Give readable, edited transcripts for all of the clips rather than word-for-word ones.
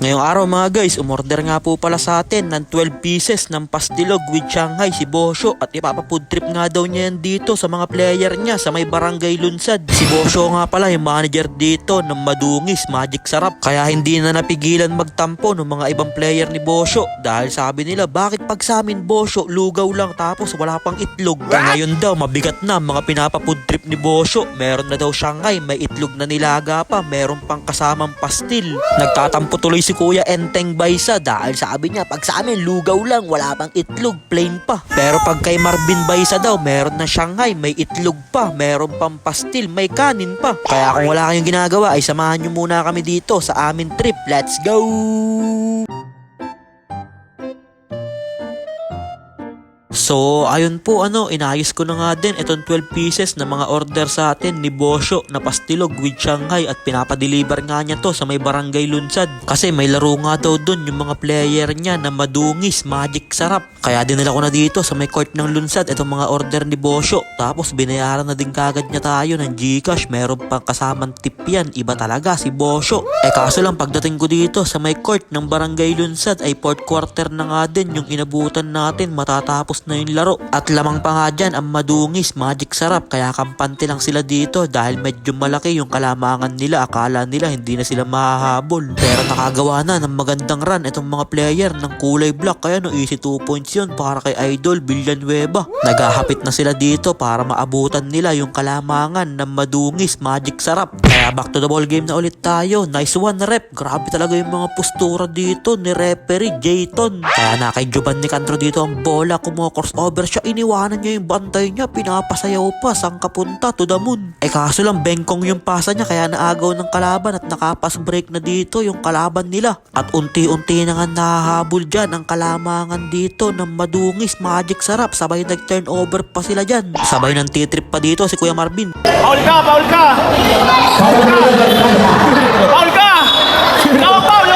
Ngayong araw mga guys, umorder nga po pala sa atin ng 12 pieces ng pastilog with Shanghai si Bosyo at ipapafood trip nga daw niya yan dito sa mga player niya sa may barangay Lunsad. Si Bosyo nga pala yung manager dito ng Madungis Magic Sarap, kaya hindi na napigilan magtampo ng mga ibang player ni Bosyo dahil sabi nila, bakit pag sa amin Bosyo lugaw lang tapos wala pang itlog? Ngayon daw mabigat na mga pinapafood trip ni Bosyo. Meron na daw Shanghai, may itlog na nilaga pa, meron pang kasamang pastil. Nagtatampo tuloy si Kuya Enteng Baysa dahil sabi niya, pag sa amin lugaw lang, wala pang itlog, plain pa. Pero pag kay Marvin Baysa daw, meron na Shanghai, may itlog pa, meron pang pastil, may kanin pa. Kaya kung wala kayong ginagawa ay samahan nyo muna kami dito sa amin trip. Let's go! So, ayun po inayos ko na nga din itong 12 pieces na mga order sa atin ni Bosyo na pastilog with Shanghai at pinapadeliver nga niya to sa may barangay Lunsad. Kasi may laro nga daw dun yung mga player niya na Madungis Magic Sarap. Kaya dinala ko na dito sa may court ng Lunsad itong mga order ni Bosyo. Tapos binayaran na din kagad niya tayo ng GCash. Meron pang kasamang tip yan. Iba talaga si Bosyo. Kaso lang pagdating ko dito sa may court ng barangay Lunsad ay fourth quarter na nga din yung inabutan natin, matatapos na yung laro. At lamang pa nga dyan ang Madungis Magic Sarap, kaya kampante lang sila dito dahil medyo malaki yung kalamangan nila. Akala nila hindi na sila mahahabol, pero nakagawa na ng magandang run itong mga player ng kulay black. Kaya easy 2 points yun para kay Idol Villanueva. Naghahapit na sila dito para maabutan nila yung kalamangan ng Madungis Magic Sarap. Kaya back to the ball game na ulit tayo. Nice one rep. Grabe talaga yung mga postura dito ni referee Jayton. Kaya na kay Giovanni Candro dito ang bola, kumokors over siya, iniwanan niya yung bantay niya, pinapasayaw pa, sang kapunta to the moon. Kaso lang bengkong yung pasa niya, kaya naagaw ng kalaban at nakapas break na dito yung kalaban nila. At unti-unti na nga nahahabol dyan ang kalamangan dito ng Madungis Magic Sarap. Sabay nag-turnover pa sila dyan. Sabay ng titrip pa dito si Kuya Marvin. Paul ka! Paul ka! Paul ka! Paul ka! Ikaw, Paul!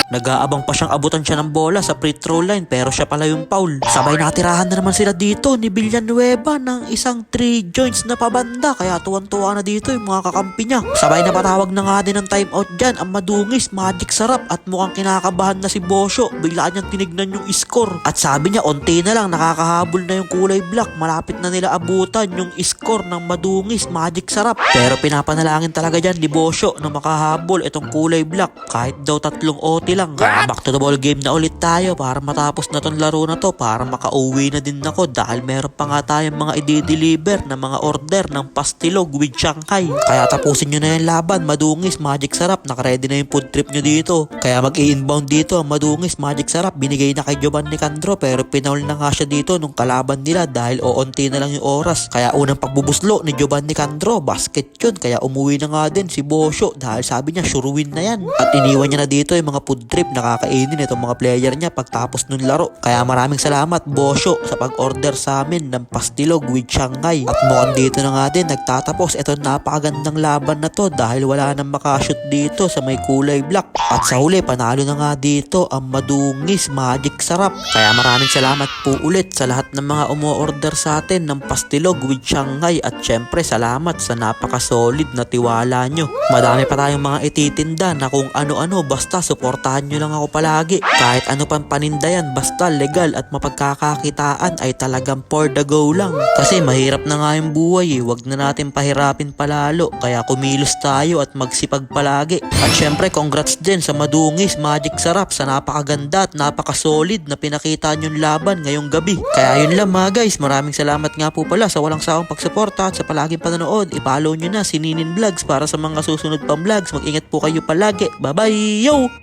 Nag-aabang pa siyang abutan siya ng bola sa free throw line, pero siya pala yung foul. Sabay natirahan na naman sila dito ni Villanueva ng isang 3 joints na pabanda, kaya tuwan-tuwa na dito yung mga kakampi niya. Sabay na patawag na nga din ng timeout dyan ang Madungis Magic Sarap at mukhang kinakabahan na si Bosyo. Bigla niyang tinignan yung score at sabi niya, onti na lang nakakahabol na yung kulay black, malapit na nila abutan yung score ng Madungis Magic Sarap. Pero pinapanalangin talaga dyan ni Bosyo na makahabol itong kulay black kahit daw 3 OT lang. Kaya back to the ball game na ulit tayo para matapos na tong laro na to, para makauwi na din ako dahil meron pa nga tayong mga i-deliver na mga order ng pastilog with Shanghai. Kaya tapusin nyo na yung laban, Madungis Magic Sarap. Nakaredy na yung food trip nyo dito, kaya mag-i-inbound dito ang Madungis Magic Sarap. Binigay na kay Giovanni Candro pero pinaul na nga siya dito nung kalaban nila dahil oonti na lang yung oras. Kaya unang pagbubuslo ni Giovanni Candro, basket yun, kaya umuwi na nga din si Bosyo dahil sabi niya sure win na yan. At iniwan niya na dito yung mga food trip na kakainin itong mga player niya pagtapos ng laro. Kaya maraming salamat Bosyo sa pag-order sa amin ng pastilog with Shanghai. At mukhang dito na nga din nagtatapos itong napakagandang laban na to dahil wala nang makashoot dito sa may kulay black. At sa huli panalo na nga dito ang Madungis Magic Sarap. Kaya maraming salamat po ulit sa lahat ng mga umo-order sa atin ng pastilog with Shanghai. At syempre salamat sa napaka-solid na tiwala nyo. Madami pa tayong mga ititinda na kung ano-ano, basta suportahan nyo lang ako palagi. Kahit ano pang paninda yan, basta legal at mapagkakakitaan ay talagang for the go lang. Kasi mahirap na nga yung buhay wag na natin pahirapin palalo. Kaya kumilos tayo at magsipag palagi. At syempre congrats din sa Madungis Magic Sarap sa napakaganda at napaka-solid na pinakita nyong laban ngayong gabi. Kaya yun lang mga guys, maraming salamat nga po pala sa walang sawang pagsuporta at sa palaging panonood. I-follow nyo na si Ninin Vlogs para sa mga susunod pang vlogs. Mag-ingat po kayo palagi. Bye bye yo!